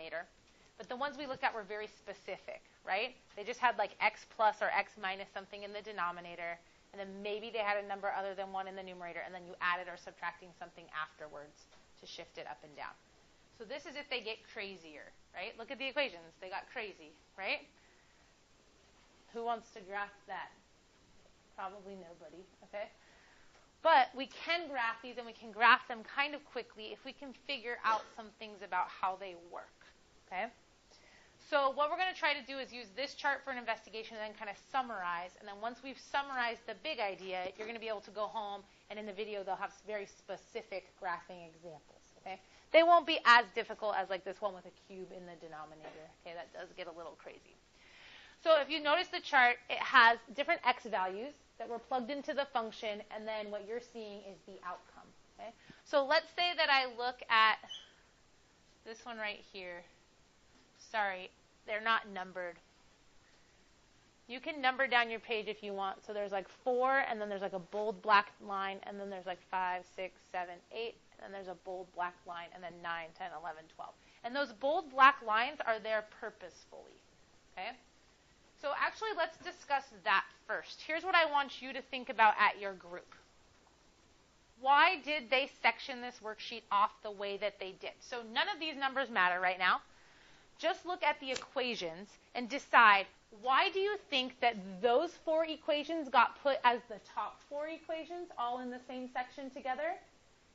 denominator. But the ones we looked at were very specific, right? They just had like x plus or x minus something in the denominator, and then maybe they had a number other than 1 in the numerator, and then you added or subtracting something afterwards to shift it up and down. So this is if they get crazier, right? Look at the equations. They got crazy, right? Who wants to graph that? Probably nobody, okay? But we can graph these, and we can graph them kind of quickly if we can figure out some things about how they work, okay? So what we're going to try to do is use this chart for an investigation and then kind of summarize. And then once we've summarized the big idea, you're going to be able to go home, and in the video they'll have very specific graphing examples, okay? They won't be as difficult as like this one with a cube in the denominator, okay? That does get a little crazy. So if you notice the chart, it has different x values that were plugged into the function, and then what you're seeing is the outcome, okay? So let's say that I look at this one right here. Sorry, they're not numbered. You can number down your page if you want. So there's like 4, and then there's like a bold black line, and then there's like 5, 6, 7, 8, and then there's a bold black line, and then 9, 10, 11, 12. And those bold black lines are there purposefully, okay? So actually, let's discuss that first. Here's what I want you to think about at your group. Why did they section this worksheet off the way that they did? So none of these numbers matter right now. Just look at the equations and decide, why do you think that those 4 equations got put as the top 4 equations all in the same section together?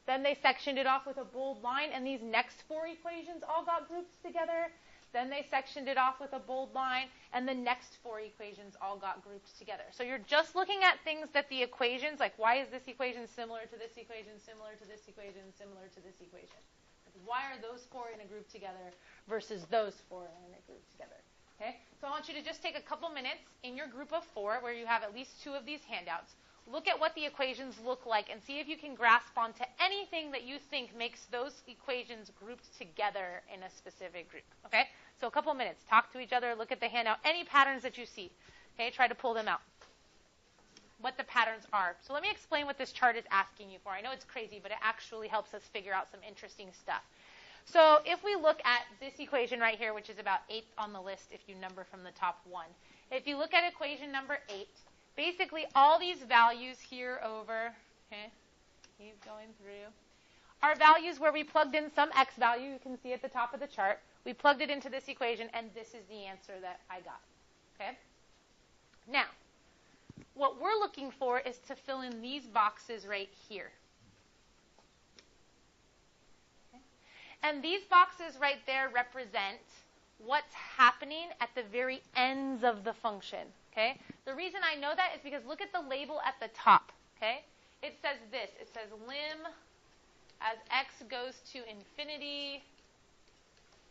Then they sectioned it off with a bold line, and these next 4 equations all got grouped together. Then they sectioned it off with a bold line, and the next 4 equations all got grouped together. So you're just looking at things that the equations, like why is this equation similar to this equation, similar to this equation, similar to this equation? Why are those 4 in a group together versus those 4 in a group together? Okay? So I want you to just take a couple minutes in your group of 4, where you have at least 2 of these handouts. Look at what the equations look like and see if you can grasp onto anything that you think makes those equations grouped together in a specific group. Okay? So a couple minutes. Talk to each other. Look at the handout. Any patterns that you see. Okay? Try to pull them out. What the patterns are. So let me explain what this chart is asking you for. I know it's crazy, but it actually helps us figure out some interesting stuff. So if we look at this equation right here, which is about 8th on the list if you number from the top 1. If you look at equation number 8, basically all these values here over, okay, keep going through, are values where we plugged in some x value. You can see at the top of the chart. We plugged it into this equation, and this is the answer that I got. Okay? Now, what we're looking for is to fill in these boxes right here. Okay? And these boxes right there represent what's happening at the very ends of the function. Okay? The reason I know that is because look at the label at the top. Okay? It says this. It says lim as x goes to infinity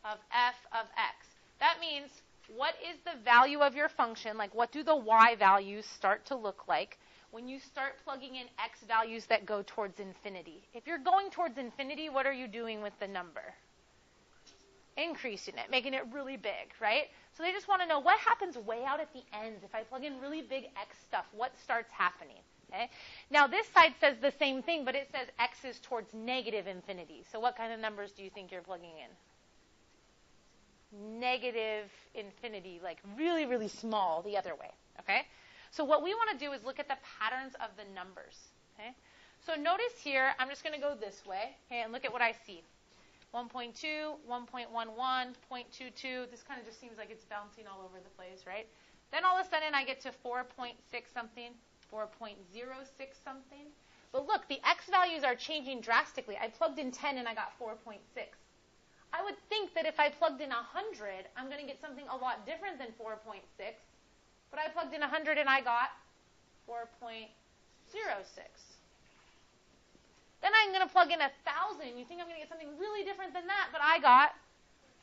of f of x. That means what is the value of your function? Like, what do the y values start to look like when you start plugging in x values that go towards infinity? If you're going towards infinity, what are you doing with the number? Increasing it, making it really big, right? So they just want to know what happens way out at the ends. If I plug in really big x stuff, what starts happening? Okay? Now, this side says the same thing, but it says x is towards negative infinity. So what kind of numbers do you think you're plugging in? Negative infinity, like really, really small the other way, okay? So what we want to do is look at the patterns of the numbers, okay? So notice here, I'm just going to go this way, okay, and look at what I see. 1.2, 1.11, 0.22, this kind of just seems like it's bouncing all over the place, right? Then all of a sudden I get to 4.6 something, 4.06 something. But look, the x values are changing drastically. I plugged in 10 and I got 4.6. I would think that if I plugged in 100, I'm going to get something a lot different than 4.6. But I plugged in 100 and I got 4.06. Then I'm going to plug in 1,000. You think I'm going to get something really different than that, but I got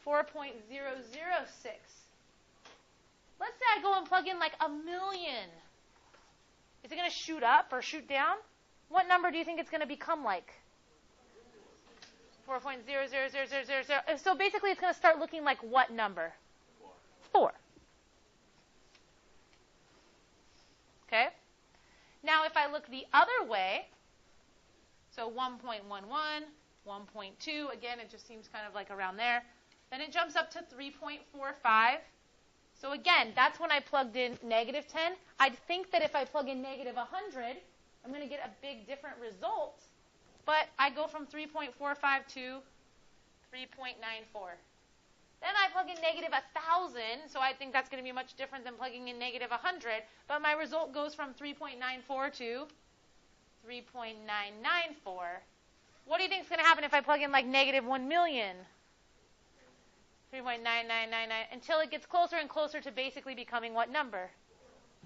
4.006. Let's say I go and plug in like 1,000,000. Is it going to shoot up or shoot down? What number do you think it's going to become like? 4.00000. So basically it's going to start looking like what number? 4. Okay? Now if I look the other way, so 1.11, 1.2, again it just seems kind of like around there, Then it jumps up to 3.45. So again, that's when I plugged in negative 10. I'd think that if I plug in negative 100, I'm going to get a big different result. But I go from 3.45 to 3.94. Then I plug in negative 1,000, so I think that's going to be much different than plugging in negative 100. But my result goes from 3.94 to 3.994. What do you think is going to happen if I plug in like negative 1 million? 3.9999 until it gets closer and closer to basically becoming what number?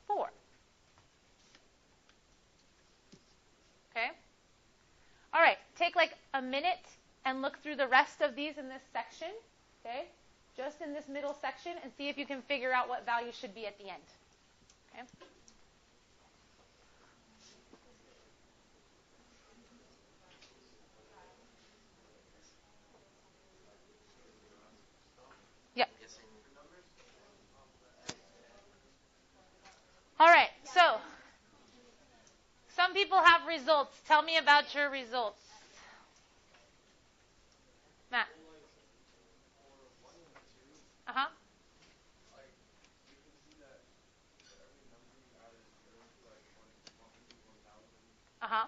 4. Okay? All right, take like a minute and look through the rest of these in this section. Okay? Just in this middle section, and see if you can figure out what value should be at the end. Okay? Yep. All right, so some people have results. Tell me about your results. Matt. Uh-huh. Uh-huh.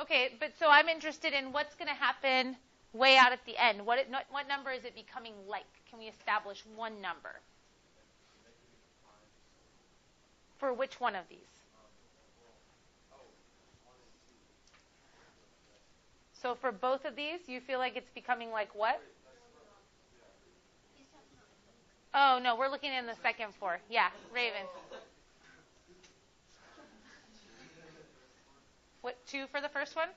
Okay, but so I'm interested in what's going to happen way out at the end. What number is it becoming like? Can we establish one number? For which one of these? So for both of these, you feel like it's becoming like what? Oh, no, we're looking in the second floor. Yeah, Raven. What, 2 for the first one?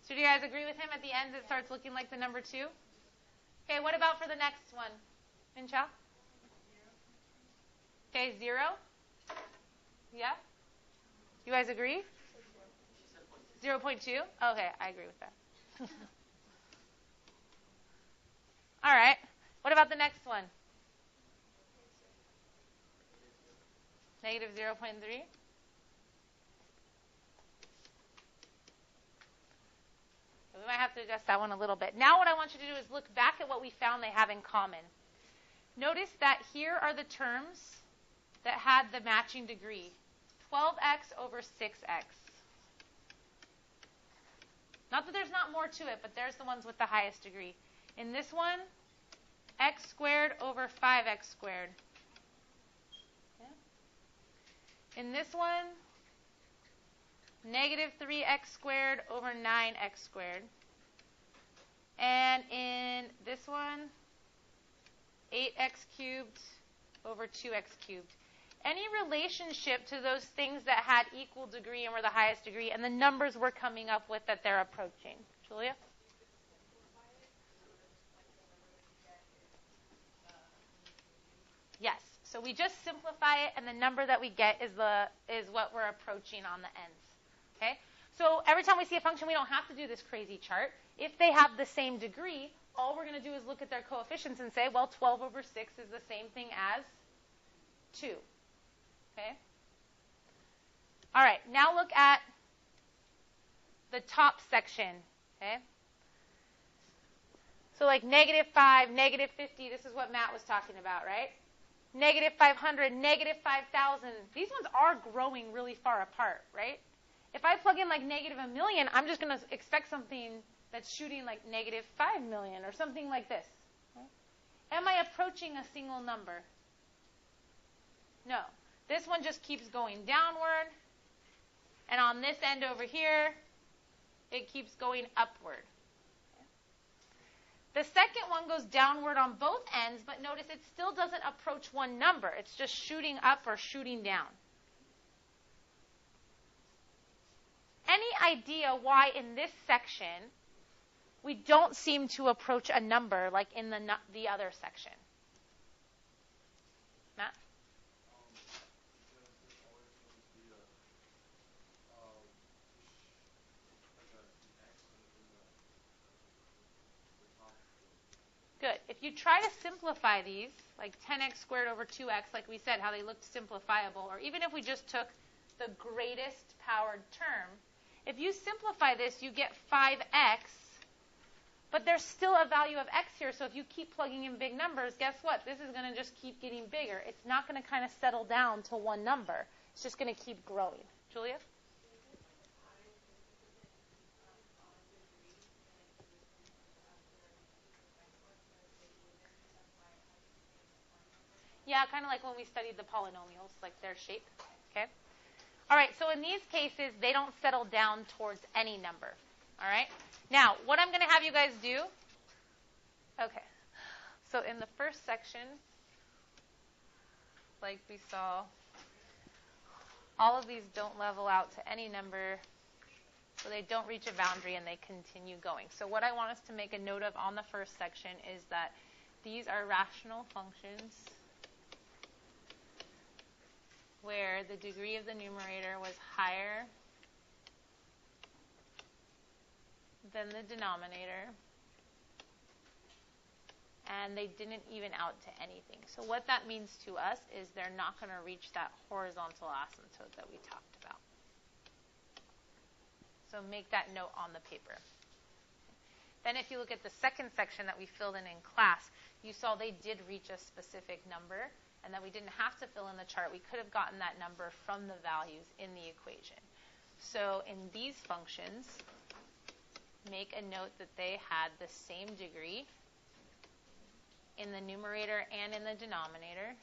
So do you guys agree with him? At the end, it starts looking like the number 2? Okay, what about for the next one? Mincha? Okay, 0? Yeah? You guys agree? 0.2? Okay, I agree with that. All right. What about the next one? Negative 0.3? We might have to adjust that one a little bit. Now what I want you to do is look back at what we found they have in common. Notice that here are the terms that had the matching degree. 12x over 6x. Not that there's not more to it, but there's the ones with the highest degree. In this one, x squared over 5x squared. Okay. In this one, negative 3x squared over 9x squared. And in this one, 8x cubed over 2x cubed. Any relationship to those things that had equal degree and were the highest degree, and the numbers we're coming up with that they're approaching. Julia? Yes. So we just simplify it, and the number that we get is what we're approaching on the ends. Okay? So every time we see a function, we don't have to do this crazy chart. If they have the same degree, all we're going to do is look at their coefficients and say, well, 12 over 6 is the same thing as 2. Okay? All right, now look at the top section. Okay? So like negative 5, negative 50, this is what Matt was talking about, right? Negative 500, negative 5,000. These ones are growing really far apart, right? If I plug in like negative 1 million, I'm just going to expect something that's shooting like negative 5 million or something like this. Okay? Am I approaching a single number? No. This one just keeps going downward. And on this end over here, it keeps going upward. The second one goes downward on both ends, but notice it still doesn't approach one number. It's just shooting up or shooting down. Any idea why in this section we don't seem to approach a number like in the other section? Matt? Good. If you try to simplify these, like 10x squared over 2x, like we said, how they looked simplifiable, or even if we just took the greatest powered term, If you simplify this, you get 5x, but there's still a value of x here, so if you keep plugging in big numbers, guess what? This is going to just keep getting bigger. It's not going to kind of settle down to one number. It's just going to keep growing. Julia? Yeah, kind of like when we studied the polynomials, like their shape. Okay? All right, so in these cases, they don't settle down towards any number. All right? Now, what I'm going to have you guys do, okay, so in the first section, like we saw, all of these don't level out to any number, so they don't reach a boundary and they continue going. So what I want us to make a note of on the first section is that these are rational functions where the degree of the numerator was higher than the denominator, and they didn't even out to anything. So what that means to us is they're not going to reach that horizontal asymptote that we talked about. So make that note on the paper. Then if you look at the second section that we filled in class, you saw they did reach a specific number, and that we didn't have to fill in the chart. We could have gotten that number from the values in the equation. So in these functions, make a note that they had the same degree in the numerator and in the denominator.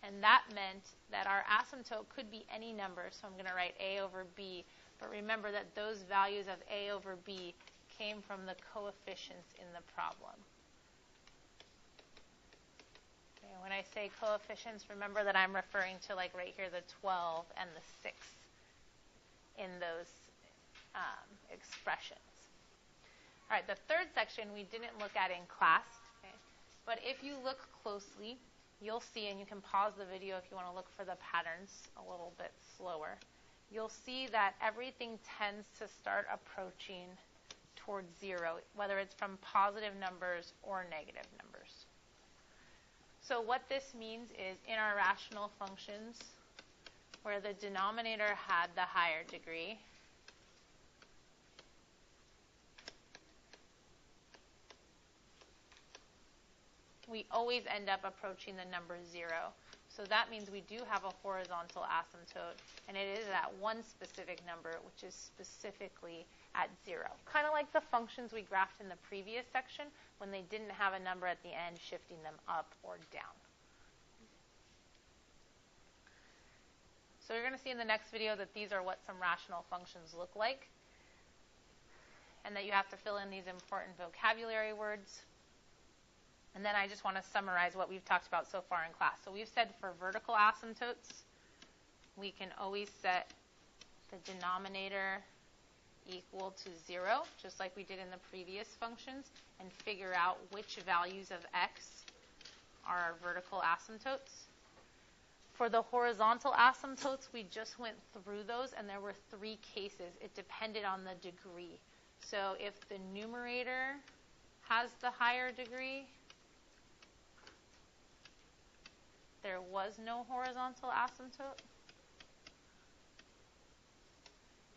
And that meant that our asymptote could be any number, so I'm going to write a over b. But remember that those values of a over b came from the coefficients in the problem. Okay, when I say coefficients, remember that I'm referring to, like right here, the 12 and the 6 in those expressions. All right, the third section we didn't look at in class, okay? But if you look closely, you'll see, and you can pause the video if you want to look for the patterns a little bit slower, you'll see that everything tends to start approaching towards 0, whether it's from positive numbers or negative numbers. So what this means is in our rational functions, where the denominator had the higher degree, we always end up approaching the number 0. So that means we do have a horizontal asymptote, and it is at one specific number, which is specifically at 0. Kind of like the functions we graphed in the previous section when they didn't have a number at the end shifting them up or down. So you're going to see in the next video that these are what some rational functions look like, and that you have to fill in these important vocabulary words. And then I just want to summarize what we've talked about so far in class. So we've said for vertical asymptotes, we can always set the denominator equal to 0, just like we did in the previous functions, and figure out which values of x are our vertical asymptotes. For the horizontal asymptotes, we just went through those, and there were 3 cases. It depended on the degree. So if the numerator has the higher degree, there was no horizontal asymptote.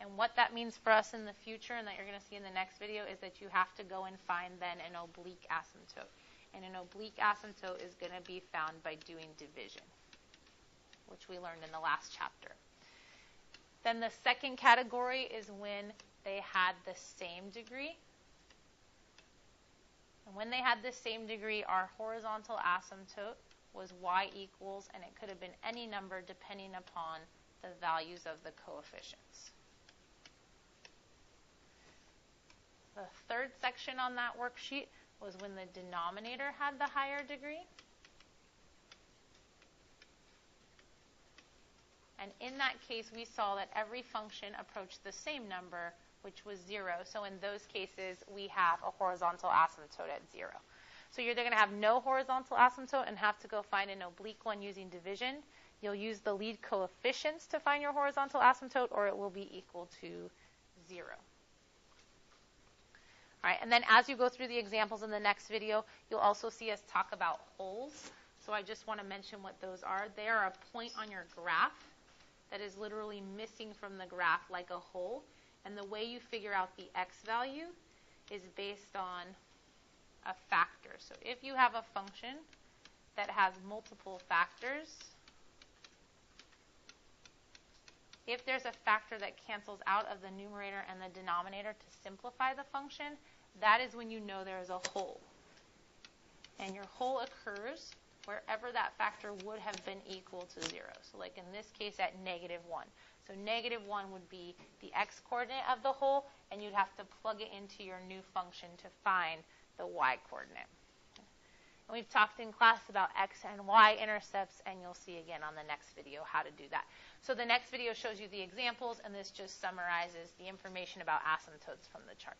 And what that means for us in the future, and that you're going to see in the next video, is that you have to go and find then an oblique asymptote. And an oblique asymptote is going to be found by doing division, which we learned in the last chapter. Then the second category is when they had the same degree. And when they had the same degree, our horizontal asymptote was y equals, and it could have been any number depending upon the values of the coefficients. The third section on that worksheet was when the denominator had the higher degree. And in that case, we saw that every function approached the same number, which was 0. So in those cases, we have a horizontal asymptote at 0. So you're either going to have no horizontal asymptote and have to go find an oblique one using division. You'll use the lead coefficients to find your horizontal asymptote, or it will be equal to 0. All right, and then as you go through the examples in the next video, you'll also see us talk about holes. So I just want to mention what those are. They are a point on your graph that is literally missing from the graph like a hole. And the way you figure out the x value is based on a factor. So if you have a function that has multiple factors, if there's a factor that cancels out of the numerator and the denominator to simplify the function, that is when you know there is a hole. And your hole occurs wherever that factor would have been equal to 0. So like in this case at -1. So -1 would be the x-coordinate of the hole, and you'd have to plug it into your new function to find the y-coordinate. And we've talked in class about x and y intercepts, and you'll see again on the next video how to do that. So the next video shows you the examples, and this just summarizes the information about asymptotes from the chart.